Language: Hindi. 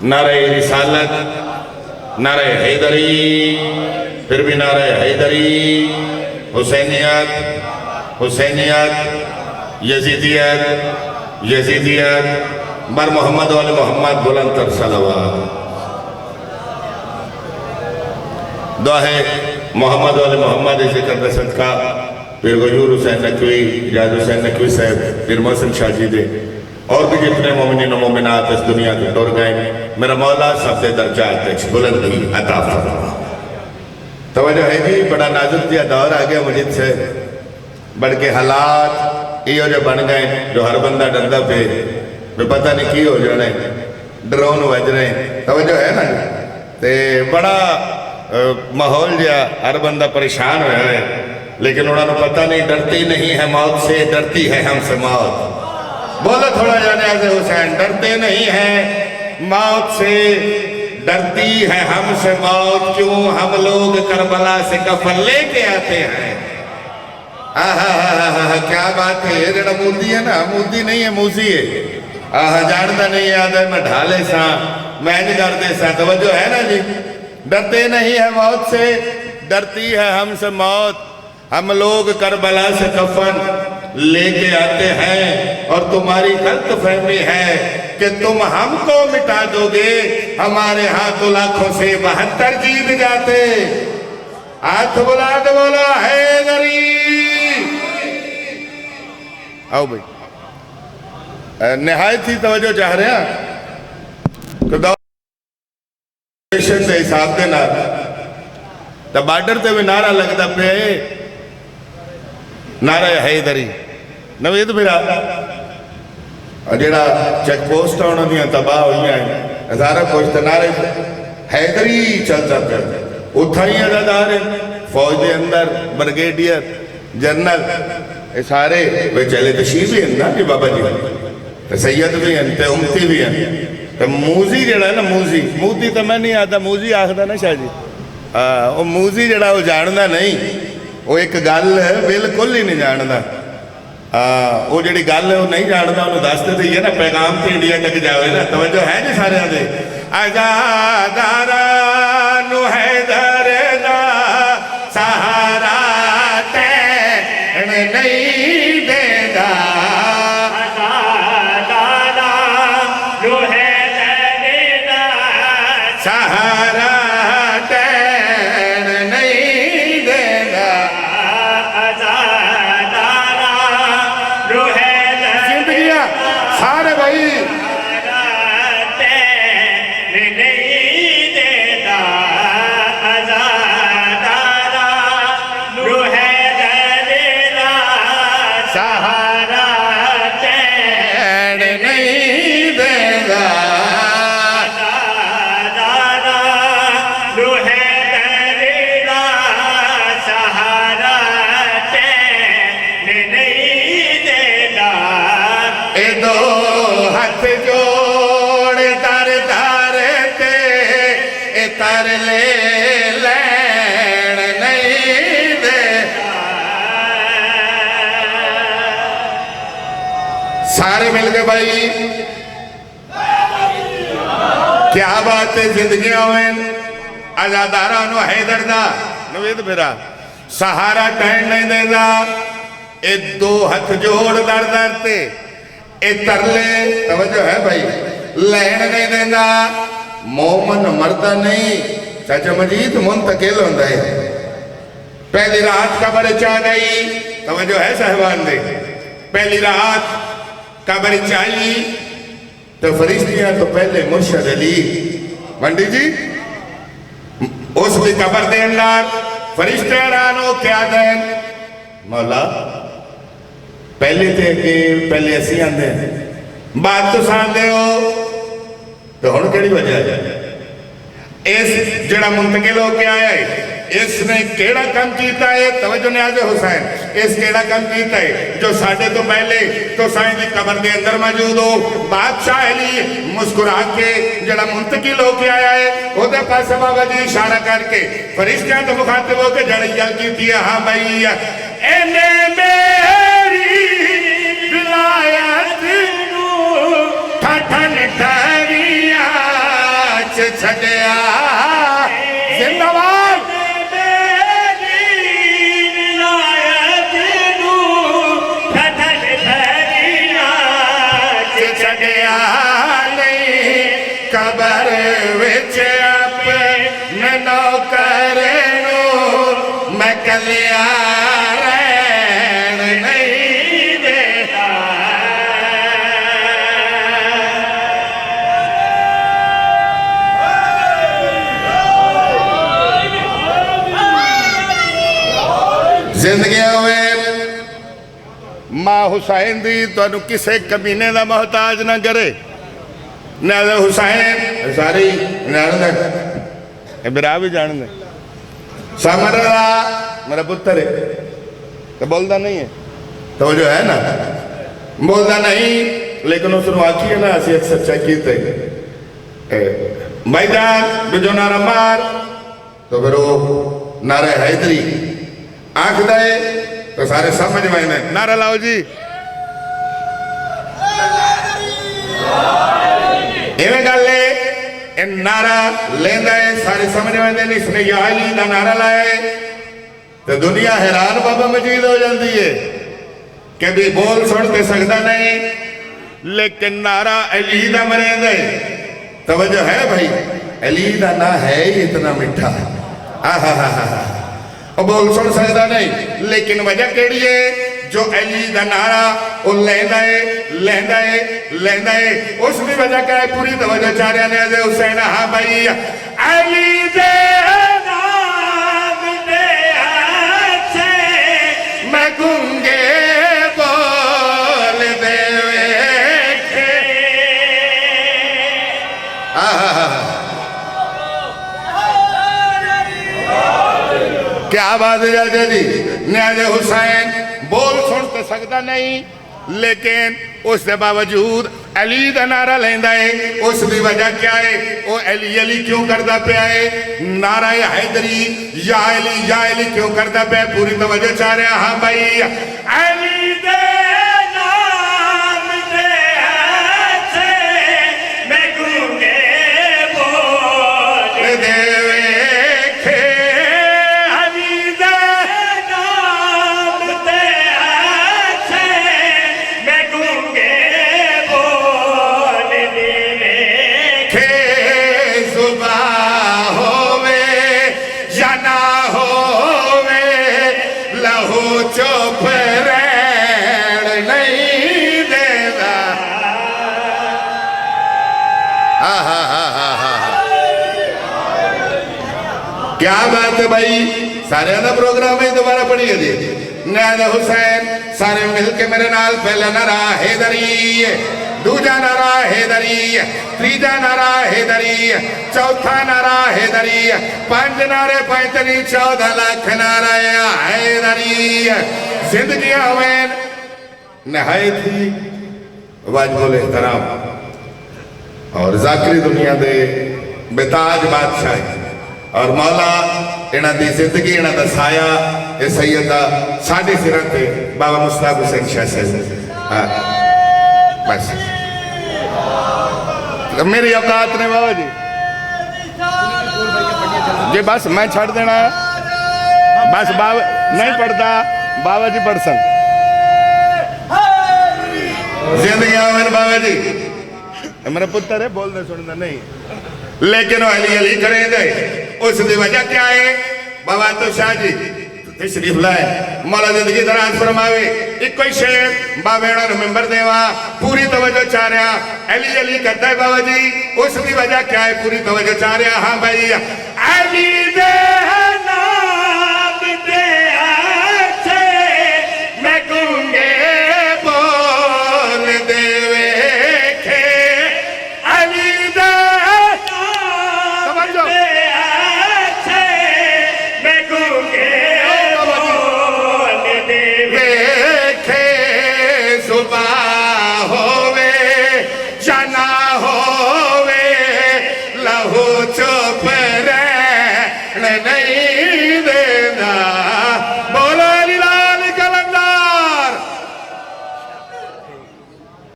नारे रिसालत, नारे हैदरी, फिर भी नारे हैदरी, हुसैनियत, हुसैनियत, यजीदियत, यजीदियत, बर मोहम्मद वाले मोहम्मद बुलंद तर सलवात। दुआ है मोहम्मद वाले मोहम्मद जिक्र दसत का फिर गयूर हुसैन नकवी, जाद हुसैन नकवी साहब, फिर मोहसिन शाह जी दे और भी जितने मोमिनीन और मोमिनात इस दुनिया के टुर गए, मेरा मौला सबसे दर्जात बुलंदी अता फरमा। तवज्जो है जी, बड़ा नाजुक जिहा दौर आ गया मुझे से बढ़ के हालात इहो जो बन गए जो हर बंदा डरदा पे भी पता नहीं की हो जाने, ड्रोन वज रहे। तवज्जो है ना, ते बड़ा माहौल जिहा हर बंदा परेशान होया है, लेकिन उन्होंने पता नहीं डरती नहीं है मौत से, डरती है हमसे मौत। बोलो थोड़ा जाने से हुसैन, डरते नहीं है मौत से, डरती है हमसे मौत। क्यों हम लोग करबला से कफन लेके आते हैं। आहा क्या बात है, ये जरा मूदी है ना, मूदी नहीं है मूसी है। आहा जानता नहीं याद है मैं ढाले सा मैं नहीं डरते सा। तवज्जो है ना जी, डरते नहीं है मौत से, डरती है हमसे मौत। हम लोग करबला से कफन लेके आते हैं और तुम्हारी गलत फहमी है कि तुम हमको मिटा दोगे, हमारे हाथों लाखों से 72 जीत जाते। हाथ बुला दो, बोला हैदरी। आओ भाई, निहायत ही तवज्जो चाह रहे हैं तो के हिसाब के नाल तो बार्डर ते भी नारा लगता पे, नारा हैदरी नवेद फिरा जड़ा चेक पोस्ट उन्होंने तबाह हुई है, सारा कुछ तो नारे हैदरी चलता पे। उथा ही अदादार है फौज के अंदर, ब्रिगेडियर जनरल ये सारे वे चले तशीफ भी हैं ना जी, बाबा जी तो सैयद भी हैं तो उमती भी हैं। तो मूजी जड़ा है ना, मूजी मूदी तो मैं नहीं आता, मूजी आखदा ना शाह जी। वो मूजी जड़ा वो जानता नहीं, वो एक गल बिल्कुल ही नहीं जानता। वो जी गल है वो नहीं जानता, उन्होंने दस तो दईए ना, पैगाम तो इंडिया तक जाए ना। तवज्जो है जी सारे दे। आजादारा नु हैदर दा सहारा तैन नहीं देदा, आजादारा नु हैदर दा सहारा तैन नहीं देदा, सारे भाई सहारा चैन नहीं देगा, सहारा चैन नहीं देगा। ए दो हाथ जोड़ दर दर ते ए तर ले लैन नहीं दे। सारे मिल गए भाई, क्या बात है जिंदगी में। आजादारा नु हैदर दा नवेद फिरा सहारा टहन नहीं देगा। ए दो हाथ जोड़ दर दर ते ए तरले, तवज्जो है भाई, लैन नहीं देगा। मोमन मरदा नहीं, चाचा मजीद मुंतकिल होता है। पहली रात कब्र चा गई, तवज्जो है साहिबान दे। पहली रात कब्र चाई तो फरिश्तियां तो पहले मुर्शद अली मंडी जी उसकी कब्र देन लाग फरिश्ते रानो क्या देन मौला पहले थे कि पहले असी आंदे बात तो सामने हो तो हुण केड़ी वजह है। इस जड़ा मुंतकिल होके आया है इसने केड़ा काम किया है। तवज्जो न्याज़ हुसैन, इस केड़ा काम किया है जो साढ़े तो पहले तो साईं की कब्र के अंदर मौजूद हो। बादशाह अली मुस्कुरा के जड़ा मुंतकिल होके आया है उहदे पास बाबा जी इशारा करके फरिश्तियां तो मुखातिब होकर जड़ी गल की। हाँ भाई एने मेरी विलायत नू ठठन ठहरिया छड़िया जिंदाबाद छड़िया नहीं कबर विच अपने नौकर मैं कलिया जिंदगी मां हुसैन दी तुहानू किसे कमीने का मोहताज ना करे ना हुसैन सारी बिरा भी जान दे समर मेरा पुत्र है तो बोलता नहीं है तो जो है ना बोलता नहीं लेकिन उसने आखिए ना असि सच्चा कीते भाईजान बिजो नारा मार तो फिर वो नारा हैदरी आंख दे तो सारे समझ में नारा लाओ जी इवें गल है नारा लेंदा है सारे समझ में इसने या अली का नारा लाया है तो दुनिया हैरान बाबा मजीद हो जाती है कि भी बोल सुन ते सकता नहीं लेकिन नारा अली का मरेंद है तवज्जो है भाई अली का ना है ही इतना मीठा बोल सुन सकता नहीं लेकिन वजह केड़ी है जो अली का नारा वो लेंदा है उसकी वजह क्या है पूरी तवज्जो चारिया ने हुसैन हाँ भाई अली दे नाम दे अच्छे मैं गूंगे बोल दे क्या बात है चाचा जी न्याज हुसैन बोल सुन तो सकता नहीं लेकिन उसके बावजूद अली का नारा लेंदा है उसकी वजह क्या है वो अली अली क्यों करता पाया है नारा हैदरी या अली क्यों करता पाया पूरी तवज्जो चाह रहा हाँ भाई अली दे नाम दे अच्छे मैं गूंगे बोल दे क्या बात है भाई सारे का प्रोग्राम है दोबारा पढ़िए जी न्याज हुसैन सारे मिलके मेरे नाल पहला नारा हैदरी दूजा नारा हैदरी तीजा नारा हैदरी चौथा नारा हैदरी पांच नारे 14 लाख नारा हैदरी जिंदगी हमें नहायत ही वाजिबुल एहतराम और जाकिरी दुनिया दे बेताज बादशाह और मौला इन्हां दी जिंदगी इन्हां दा साया ये सैयदा साढ़े सिर पे बाबा मुश्ताक हुसैन शाह साहब बस मेरी औकात ने बाबा जी बस मैं छड़ देना बस बाबा नहीं पढ़ता बाबा जी पढ़ सन जिंदगी आवन बाबा जी मेरा पुत्र है बोलने सुनना नहीं लेकिन वो अली अली करे दे उसकी वजह क्या है बाबा तो शाह जी तशरीफ लाए मौला जिंदगी दराज फरमावे एक कोई शेर बाबे मेंबर देवा पूरी तवज्जो चाह रहा अली अली करता है बाबा जी उसकी वजह क्या है पूरी तवज्जो चाह रहा हाँ भाई अली दे